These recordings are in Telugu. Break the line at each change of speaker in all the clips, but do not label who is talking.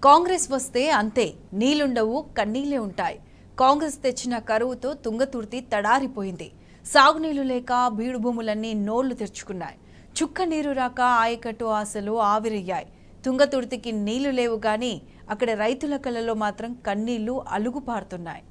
కాంగ్రెస్ వస్తే అంతే, నీళ్లుండవు, కన్నీళ్లే ఉంటాయి. కాంగ్రెస్ తెచ్చిన కరువుతో తుంగతుర్తి తడారిపోయింది. సాగునీళ్లు లేక బీడు భూములన్నీ నోళ్లు తెరుచుకున్నాయి. చుక్క నీరు రాక ఆయకట్టు ఆశలు ఆవిరయ్యాయి. తుంగతుర్తికి నీళ్లు లేవు గాని అక్కడ రైతుల కళ్ళలో మాత్రం కన్నీళ్లు అలుగుపారుతున్నాయి.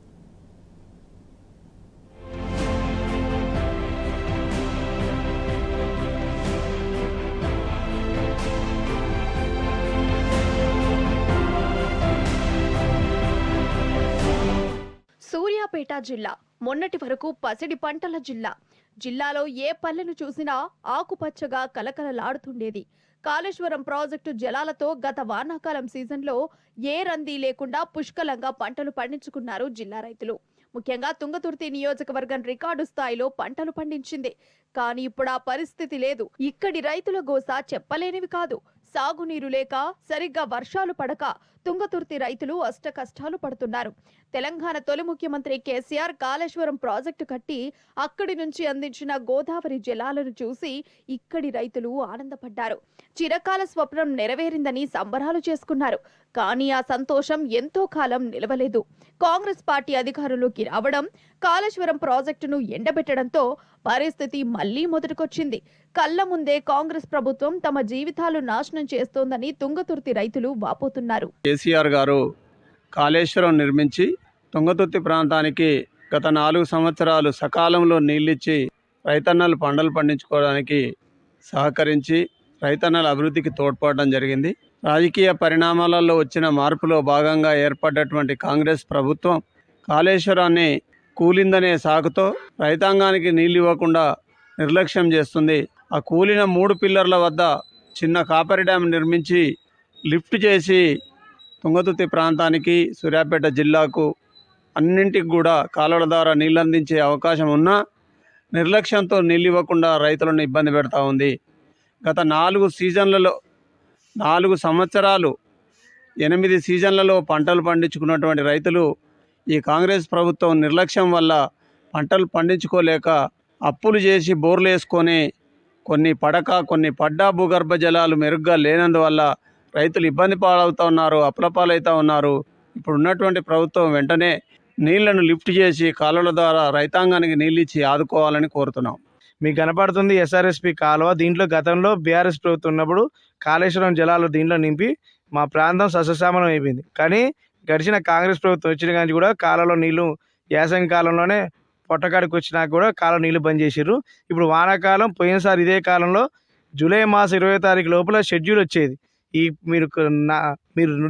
సూర్యాపేట జిల్లా మొన్నటి వరకు పసిడి పంటల జిల్లా. జిల్లాలో ఏ పల్లెను చూసినా ఆకుపచ్చగా కలకలలాడుతుండేది. కాళేశ్వరం ప్రాజెక్టు జలాలతో గత వానాకాలం సీజన్లో ఏ రంది లేకుండా పుష్కలంగా పంటలు పండించుకున్నారు జిల్లా రైతులు. ముఖ్యంగా తుంగతుర్తి నియోజకవర్గం రికార్డు స్థాయిలో పంటలు పండించింది. కానీ ఇప్పుడు ఆ పరిస్థితి లేదు. ఇక్కడి రైతుల గోస చెప్పలేనివి కాదు. సాగునీరు లేక, సరిగ్గా వర్షాలు పడక తుంగతుర్తి రైతులు అష్ట కష్టాలు పడుతున్నారు. తెలంగాణ తొలి ముఖ్యమంత్రి కేసీఆర్ కాళేశ్వరం ప్రాజెక్టు కట్టి అక్కడి నుంచి అందించిన గోదావరి జలాలను చూసి ఇక్కడి రైతులు ఆనందపడ్డారు. చిరకాల స్వప్నం నెరవేరిందని సంబరాలు చేసుకున్నారు. కానీ ఆ సంతోషం ఎంతో కాలం నిలవలేదు. కాంగ్రెస్ పార్టీ అధికారంలోకి రావడం, కాళేశ్వరం ప్రాజెక్టును ఎండబెట్టడంతో పరిస్థితి మళ్లీ మొదటికొచ్చింది. కళ్ల ముందే కాంగ్రెస్ ప్రభుత్వం తమ జీవితాలు నాశనం చేస్తోందని తుంగతుర్తి రైతులు వాపోతున్నారు.
కేసీఆర్ గారు కాళేశ్వరం నిర్మించి తుంగతుర్తి ప్రాంతానికి గత 4 సంవత్సరాలు సకాలంలో నీళ్ళిచ్చి రైతన్నలు పంటలు పండించుకోవడానికి సహకరించి రైతన్నల అభివృద్ధికి తోడ్పడడం జరిగింది. రాజకీయ పరిణామాలలో వచ్చిన మార్పులో భాగంగా ఏర్పడ్డటువంటి కాంగ్రెస్ ప్రభుత్వం కాళేశ్వరాన్ని కూలిందనే సాకుతో రైతాంగానికి నీళ్ళు ఇవ్వకుండా నిర్లక్ష్యం చేస్తుంది. ఆ కూలిన 3 పిల్లర్ల వద్ద చిన్న కాపరి డ్యామ్ నిర్మించి లిఫ్ట్ చేసి తుంగతుర్తి ప్రాంతానికి, సూర్యాపేట జిల్లాకు అన్నింటికి కూడా కాలువల ద్వారా నీళ్ళు అందించే అవకాశం ఉన్నా నిర్లక్ష్యంతో నీళ్ళు ఇవ్వకుండా రైతులను ఇబ్బంది పెడతా ఉంది. గత 4 సంవత్సరాలు 8 సీజన్లలో పంటలు పండించుకున్నటువంటి రైతులు ఈ కాంగ్రెస్ ప్రభుత్వం నిర్లక్ష్యం వల్ల పంటలు పండించుకోలేక అప్పులు చేసి బోర్లు వేసుకొని కొన్ని పడ్డా భూగర్భ జలాలు మెరుగ్గా లేనందువల్ల రైతులు ఇబ్బంది పాలవుతూ ఉన్నారు, అప్లపాలవుతూ ఉన్నారు. ఇప్పుడు ఉన్నటువంటి ప్రభుత్వం వెంటనే నీళ్లను లిఫ్ట్ చేసి కాలువల ద్వారా రైతాంగానికి నీళ్ళు ఇచ్చి ఆదుకోవాలని కోరుతున్నాం.
మీకు కనపడుతుంది ఎస్ఆర్ఎస్పి కాలువ. దీంట్లో గతంలో బీఆర్ఎస్ ప్రభుత్వం ఉన్నప్పుడు కాళేశ్వరం జలాలు దీంట్లో నింపి మా ప్రాంతం సస్యశ్యామలం అయిపోయింది. కానీ గడిచిన కాంగ్రెస్ ప్రభుత్వం వచ్చిన కానీ కూడా కాలంలో నీళ్లు యాసంగి కాలంలోనే పొట్టకాడికి వచ్చినాక కూడా కాలం నీళ్లు బంద్ చేసిర్రు. ఇప్పుడు వానాకాలం పోయినసారి ఇదే కాలంలో జూలై మాసం 20వ తారీఖు లోపల షెడ్యూల్ వచ్చేది. మీరు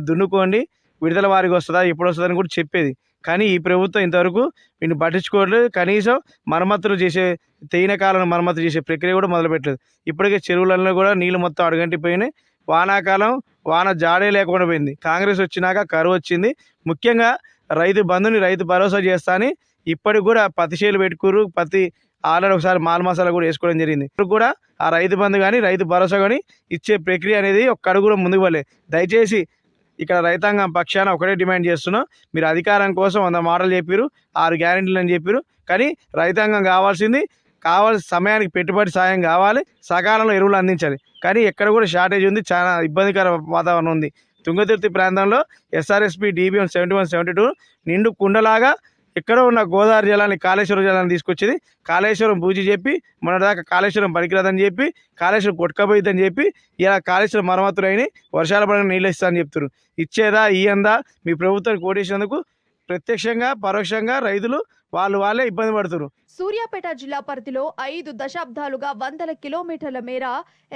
దున్నుకోండి, విడుదల వారికి వస్తుందా, ఎప్పుడు వస్తుందని కూడా చెప్పేది. కానీ ఈ ప్రభుత్వం ఇంతవరకు వీటిని పట్టించుకోవట్లేదు. కనీసం మరమ్మతులు చేసే తేయిన కాలంలో మరమ్మతులు చేసే ప్రక్రియ కూడా మొదలుపెట్టలేదు. ఇప్పటికే చెరువులలో కూడా నీళ్ళు మొత్తం అడుగంటిపోయినాయి. వానాకాలం వాన జాడే లేకుండా పోయింది. కాంగ్రెస్ వచ్చినాక కరువు వచ్చింది. ముఖ్యంగా రైతు బంధుని, రైతు భరోసా చేస్తా అని ఇప్పటికి కూడా పత్తి చేలు పెట్టుకురు. పత్తి ఆల్రెడీ ఒకసారి మాల్ మసాలా కూడా వేసుకోవడం జరిగింది. ఇప్పుడు కూడా ఆ రైతు బంధు కానీ రైతు భరోసా కానీ ఇచ్చే ప్రక్రియ అనేది ఒక్క అడుగు కూడా ముందుకు పోలే. దయచేసి ఇక్కడ రైతాంగం పక్షాన ఒకటే డిమాండ్ చేస్తున్నాం. మీరు అధికారం కోసం 100 మాటలు చెప్పారు, 6 గ్యారెంటీలు అని చెప్పారు. కానీ రైతాంగం కావాల్సిన సమయానికి పెట్టుబడి సాయం కావాలి, సకాలంలో ఎరువులు అందించాలి. కానీ ఎక్కడ కూడా షార్టేజ్ ఉంది, చాలా ఇబ్బందికర వాతావరణం ఉంది. తుంగతుర్తి ప్రాంతంలో ఎస్ఆర్ఎస్పి DBM 71, 72 నిండు కుండలాగా ఎక్కడో ఉన్న గోదావరి జలాన్ని, కాళేశ్వరం జలాన్ని తీసుకొచ్చేది. కాళేశ్వరం పూజ చెప్పి మొన్నటిదాకా కాళేశ్వరం పనికిరాదని చెప్పి, కాళేశ్వరం కొట్టుకపోయిద్దని చెప్పి ఇలా కాళేశ్వరం మరమ్మతులు అయినాయి, వర్షాల పడిన నీళ్ళు ఇస్తా అని చెప్తున్నారు. ఇచ్చేదా ఇయ్యందా మీ ప్రభుత్వానికి ఓటేసినందుకు ప్రత్యక్షంగా పరోక్షంగా రైతులు వాళ్ళే ఇబ్బంది పడుతున్నారు.
సూర్యాపేట జిల్లా పరిధిలో 5 దశాబ్దాలుగా 100 కిలోమీటర్ల మేర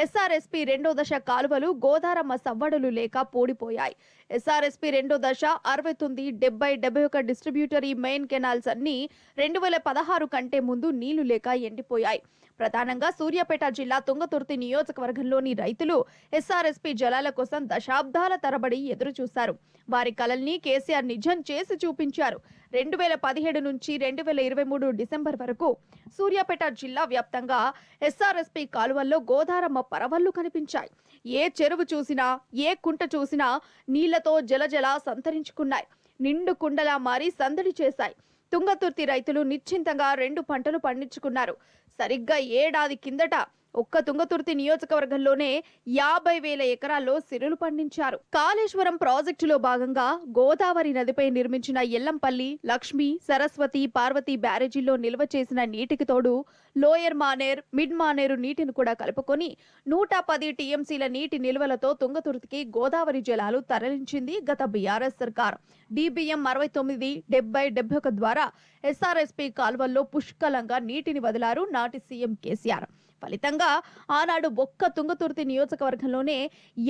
ఎస్ఆర్ఎస్పి 2వ దశ కాలువలు గోదారమ్మ సవ్వడులు లేక పూడిపోయాయి. ఎస్ఆర్ఎస్పి 2వ దశ 69, 70, 71 డిస్ట్రిబ్యూటరీ మెయిన్ కెనాల్స్ అన్ని 2016 కంటే ముందు నీళ్లు లేక ఎండిపోయాయి. ప్రధానంగా సూర్యాపేట జిల్లా తుంగతుర్తి నియోజకవర్గంలోని రైతులు ఎస్ఆర్ఎస్పి జలాల కోసం దశాబ్దాల తరబడి ఎదురు చూశారు. వారి కలల్ని కేసీఆర్ నిజం చేసి చూపించారు. 2017 నుంచి 2023 డిసెంబర్ వరకు సూర్యాపేట జిల్లా వ్యాప్తంగా ఎస్ఆర్ఎస్పి కాలువల్లో గోదారమ్మ పరవళ్లు కనిపించాయి. ఏ చెరువు చూసినా, ఏ కుంట చూసినా నీళ్లతో జలజల సంతరించుకున్నాయి. నిండు కుండలా మారి సందడి చేశాయి. తుంగతుర్తి రైతులు నిశ్చింతంగా 2 పంటలు పండించుకున్నారు. సరిగ్గా ఏడాది కిందట ఒక్క తుంగతుర్తి నియోజకవర్గంలోనే 50,000 ఎకరాల్లో సిరులు పండించారు. కాళేశ్వరం ప్రాజెక్టులో భాగంగా గోదావరి నదిపై నిర్మించిన ఎల్లంపల్లి, లక్ష్మి, సరస్వతి, పార్వతి బ్యారేజీల్లో నిల్వ చేసిన నీటికి తోడు లోయర్ మానేర్, మిడ్ మానేరు నీటిని కూడా కలుపుకొని 110 టీఎంసీల నీటి నిల్వలతో తుంగతుర్తికి గోదావరి జలాలు తరలించింది గత బీఆర్ఎస్ సర్కార్. DBM 69, 70, 71 ద్వారా SRSP కాల్వల్లో పుష్కలంగా నీటిని వదిలారు నాటి సీఎం కేసీఆర్. ఫలితంగా ఆనాడు ఒక్క తుంగతుర్తి నియోజకవర్గంలోనే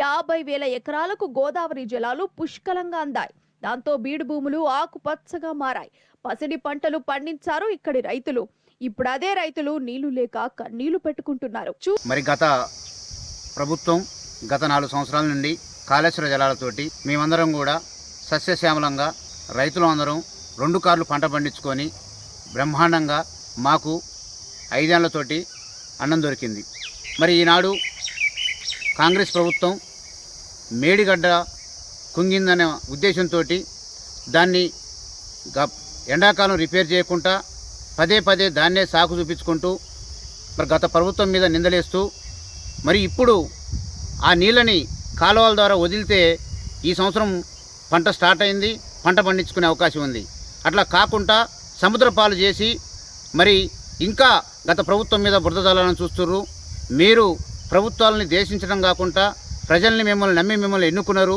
50,000 ఎకరాలకు గోదావరి జలాలు పుష్కలంగా అందాయి. దాంతో బీడు భూములు ఆకుపచ్చగా మారాయి. పసిడి పంటలు పండించారు ఇక్కడి రైతులు. ఇప్పుడు అదే రైతులు నీళ్లు లేక కన్నీళ్లు పెట్టుకుంటున్నారు.
మరి గత ప్రభుత్వం గత 4 సంవత్సరాల నుండి కాళేశ్వర జలాలతోటి మేమందరం కూడా సస్యశ్యామలంగా రైతులు అందరం 2 కార్లు పంట పండించుకొని బ్రహ్మాండంగా మాకు 5 ఏళ్లతోటి అన్నం దొరికింది. మరి ఈనాడు కాంగ్రెస్ ప్రభుత్వం మేడిగడ్డ కుంగిందనే ఉద్దేశంతో దాన్ని ఎండాకాలం రిపేర్ చేయకుండా పదే పదే దాన్నే సాకు చూపించుకుంటూ మరి గత ప్రభుత్వం మీద నిందలేస్తూ మరి ఇప్పుడు ఆ నీళ్ళని కాలువల ద్వారా వదిలితే ఈ సంవత్సరం పంట స్టార్ట్ అయింది, పంట పండించుకునే అవకాశం ఉంది. అట్లా కాకుండా సముద్ర పాలు చేసి మరి ఇంకా గత ప్రభుత్వం మీద బురద జల్లాలని చూస్తున్నారు. మీరు ప్రభుత్వాలని దేశించడం కాకుండా ప్రజల్ని మిమ్మల్ని నమ్మి మిమ్మల్ని ఎన్నుకున్నారు.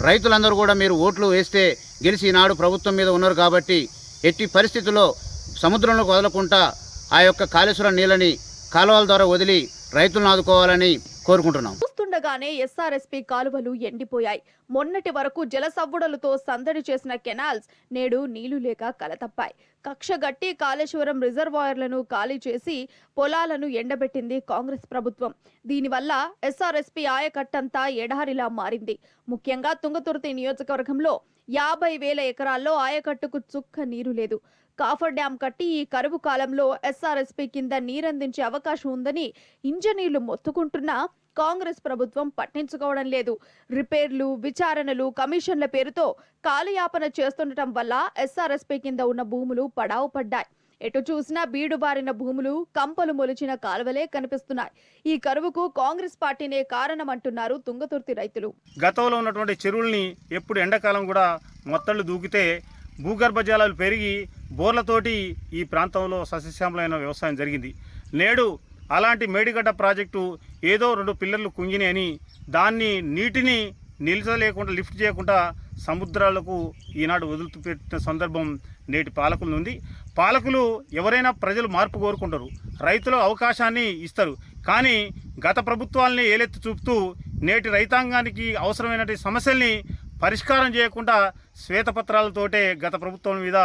రైతులందరూ కూడా మీరు ఓట్లు వేస్తే గెలిచి ఈనాడు ప్రభుత్వం మీద ఉన్నారు కాబట్టి ఎట్టి పరిస్థితుల్లో సముద్రంలోకి వదలకుండా ఆ యొక్క కాళేశ్వరం నీళ్ళని కాలువల ద్వారా వదిలి రైతులను ఆదుకోవాలని కోరుకుంటున్నాం.
చూస్తుండగానే SRSP కాలువలు ఎండిపోయాయి. మొన్నటి వరకు జలసవ్వడలతో సందడి చేసిన కెనాల్స్ నేడు నీళ్లు లేక కలతప్పాయి. కక్షగట్టి కాళేశ్వరం రిజర్వాయర్లను ఖాళీ చేసి పొలాలను ఎండబెట్టింది కాంగ్రెస్ ప్రభుత్వం. దీనివల్ల SRSP ఆయకట్టంతా ఎడారిలా మారింది. ముఖ్యంగా తుంగతుర్తి నియోజకవర్గంలో 50,000 ఎకరాల్లో ఆయకట్టుకు చుక్క నీరు లేదు. కాఫర్ డ్యాం కట్టి ఈ కరువు కాలంలో SRSP కింద నీరందించే అవకాశం ఉందని ఇంజనీర్లు మొత్తుకుంటున్నా కాంగ్రెస్ ప్రభుత్వం పట్టించుకోవడం లేదు. రిపేర్లు, విచారణలు, కమిషన్ల పేరుతో కాలయాపన చేస్తుండటం వల్ల SRSP కింద ఉన్న భూములు పడావు పడ్డాయి. ఎటు చూసినా బీడుబారిన భూములు, కంపలు మొలిచిన కాలువలే కనిపిస్తున్నాయి. ఈ కరువుకు కాంగ్రెస్ పార్టీనే కారణమంటున్నారు తుంగతుర్తి రైతులు.
గతంలో ఉన్నటువంటి చెరువుల్ని ఎప్పుడు ఎండాకాలం కూడా మొత్తళ్ళు దూకితే భూగర్భ జలాలు పెరిగి బోర్లతోటి ఈ ప్రాంతంలో సస్యశ్యామలైన వ్యవసాయం జరిగింది. నేడు అలాంటి మేడిగడ్డ ప్రాజెక్టు ఏదో 2 పిల్లర్లు కుంగినాయి అని దాన్ని నీటిని నిలిచలేకుండా లిఫ్ట్ చేయకుండా సముద్రాలకు ఈనాడు వదులుపెట్టిన సందర్భం నేటి పాలకుల నుండి. పాలకులు ఎవరైనా ప్రజలు మార్పు కోరుకుంటారు, రైతుల అవకాశాన్ని ఇస్తారు. కానీ గత ప్రభుత్వాలని ఏలెత్తి చూపుతూ నేటి రైతాంగానికి అవసరమైనటువంటి సమస్యల్ని పరిష్కారం చేయకుండా శ్వేతపత్రాలతోటే గత ప్రభుత్వం మీద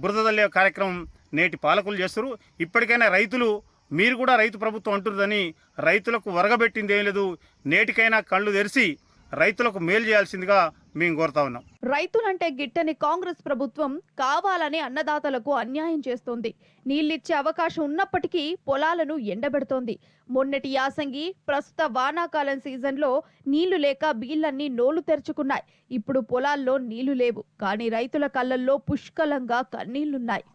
బురద జల్లే కార్యక్రమం నేటి పాలకులు చేస్తారు. ఇప్పటికైనా రైతులు, మీరు కూడా రైతు ప్రభుత్వం అంటున్నదని రైతులకు వరగబెట్టింది ఏం లేదు. నేటికైనా కళ్ళు తెరిచి రైతులకు మేలు చేయాల్సిందిగా మేము కోరుతా ఉన్నాం.
రైతులంటే గిట్టని కాంగ్రెస్ ప్రభుత్వం కావాలని అన్నదాతలకు అన్యాయం చేస్తోంది. నీళ్లిచ్చే అవకాశం ఉన్నప్పటికీ పొలాలను ఎండబెడుతోంది. మొన్నటి యాసంగి, ప్రస్తుత వానాకాలం సీజన్లో నీళ్లు లేక బీళ్లన్నీ నోళ్లు తెరుచుకున్నాయి. ఇప్పుడు పొలాల్లో నీళ్లు లేవు, కానీ రైతుల కళ్ళల్లో పుష్కలంగా కన్నీళ్లున్నాయి.